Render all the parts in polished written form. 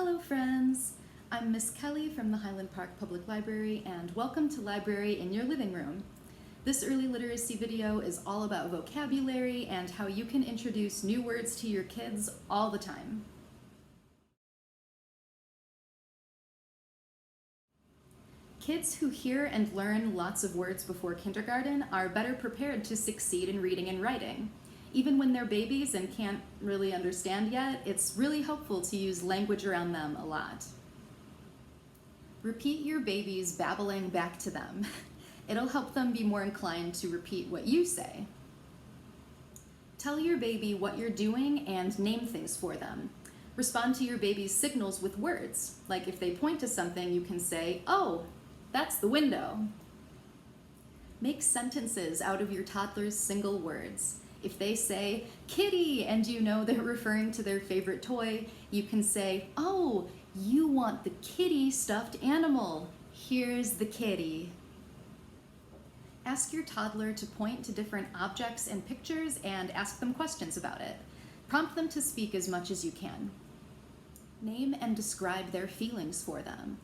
Hello friends! I'm Miss Kelly from the Highland Park Public Library and welcome to Library in Your Living Room. This early literacy video is all about vocabulary and how you can introduce new words to your kids all the time. Kids who hear and learn lots of words before kindergarten are better prepared to succeed in reading and writing. Even when they're babies and can't really understand yet, it's really helpful to use language around them a lot. Repeat your baby's babbling back to them. It'll help them be more inclined to repeat what you say. Tell your baby what you're doing and name things for them. Respond to your baby's signals with words. Like if they point to something, you can say, "Oh, that's the window." Make sentences out of your toddler's single words. If they say, "kitty," and you know they're referring to their favorite toy, you can say, "Oh, you want the kitty stuffed animal. Here's the kitty." Ask your toddler to point to different objects and pictures and ask them questions about it. Prompt them to speak as much as you can. Name and describe their feelings for them.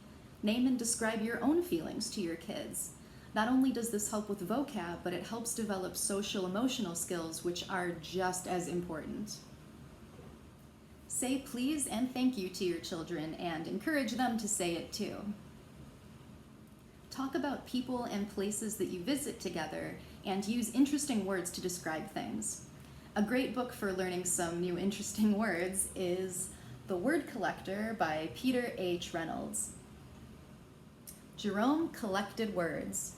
Name and describe your own feelings to your kids. Not only does this help with vocab, but it helps develop social-emotional skills, which are just as important. Say please and thank you to your children and encourage them to say it too. Talk about people and places that you visit together and use interesting words to describe things. A great book for learning some new interesting words is The Word Collector by Peter H. Reynolds. Jerome collected words.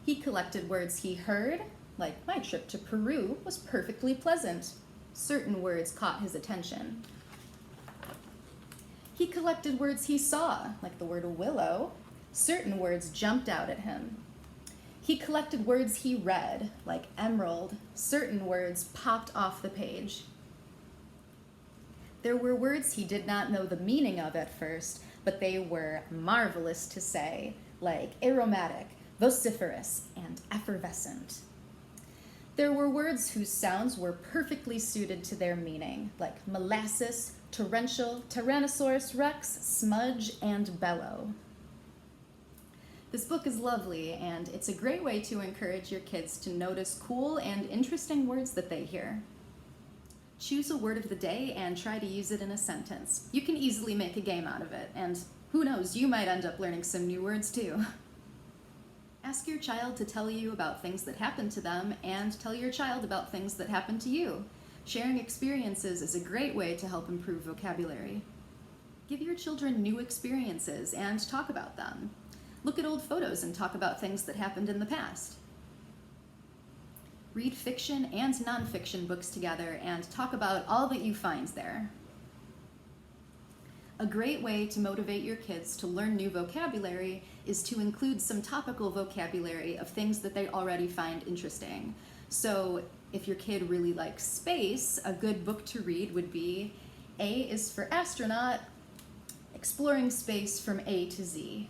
He collected words he heard, like "my trip to Peru was perfectly pleasant." Certain words caught his attention. He collected words he saw, like the word willow. Certain words jumped out at him. He collected words he read, like emerald. Certain words popped off the page. There were words he did not know the meaning of at first, but they were marvelous to say, like aromatic, vociferous, and effervescent. There were words whose sounds were perfectly suited to their meaning, like molasses, torrential, Tyrannosaurus rex, smudge, and bellow. This book is lovely, and it's a great way to encourage your kids to notice cool and interesting words that they hear. Choose a word of the day and try to use it in a sentence. You can easily make a game out of it, and who knows, you might end up learning some new words too. Ask your child to tell you about things that happened to them and tell your child about things that happened to you. Sharing experiences is a great way to help improve vocabulary. Give your children new experiences and talk about them. Look at old photos and talk about things that happened in the past. Read fiction and nonfiction books together and talk about all that you find there. A great way to motivate your kids to learn new vocabulary is to include some topical vocabulary of things that they already find interesting. So if your kid really likes space, a good book to read would be A is for Astronaut, Exploring Space from A to Z.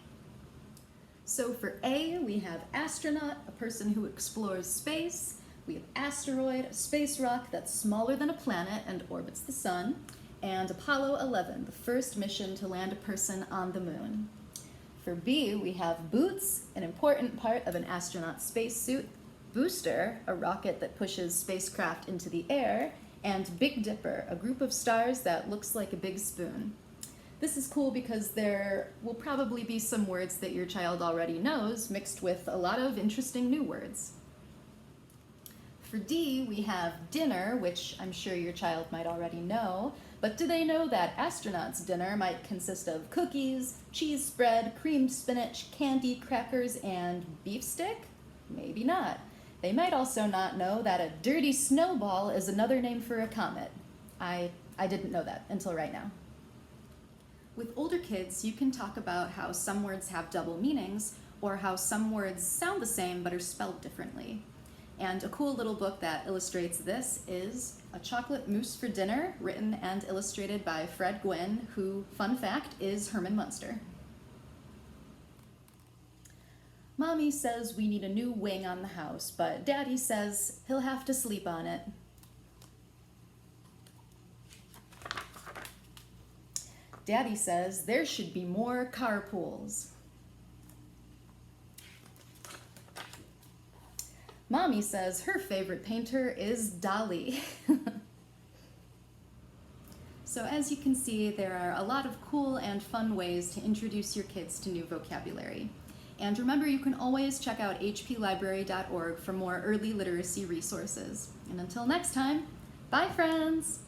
So for A, we have astronaut, a person who explores space. We have asteroid, a space rock that's smaller than a planet and orbits the sun. And Apollo 11, the first mission to land a person on the moon. For B, we have boots, an important part of an astronaut's spacesuit, booster, a rocket that pushes spacecraft into the air, and Big Dipper, a group of stars that looks like a big spoon. This is cool because there will probably be some words that your child already knows mixed with a lot of interesting new words. For D, we have dinner, which I'm sure your child might already know, but do they know that astronauts' dinner might consist of cookies, cheese spread, creamed spinach, candy, crackers, and beef stick? Maybe not. They might also not know that a dirty snowball is another name for a comet. I didn't know that until right now. With older kids, you can talk about how some words have double meanings, or how some words sound the same but are spelled differently. And a cool little book that illustrates this is A Chocolate Mousse for Dinner, written and illustrated by Fred Gwynn, who, fun fact, is Herman Munster. Mommy says we need a new wing on the house, but Daddy says he'll have to sleep on it. Daddy says there should be more carpools. Mommy says her favorite painter is Dali. So as you can see, there are a lot of cool and fun ways to introduce your kids to new vocabulary. And remember, you can always check out hplibrary.org for more early literacy resources. And until next time, bye friends!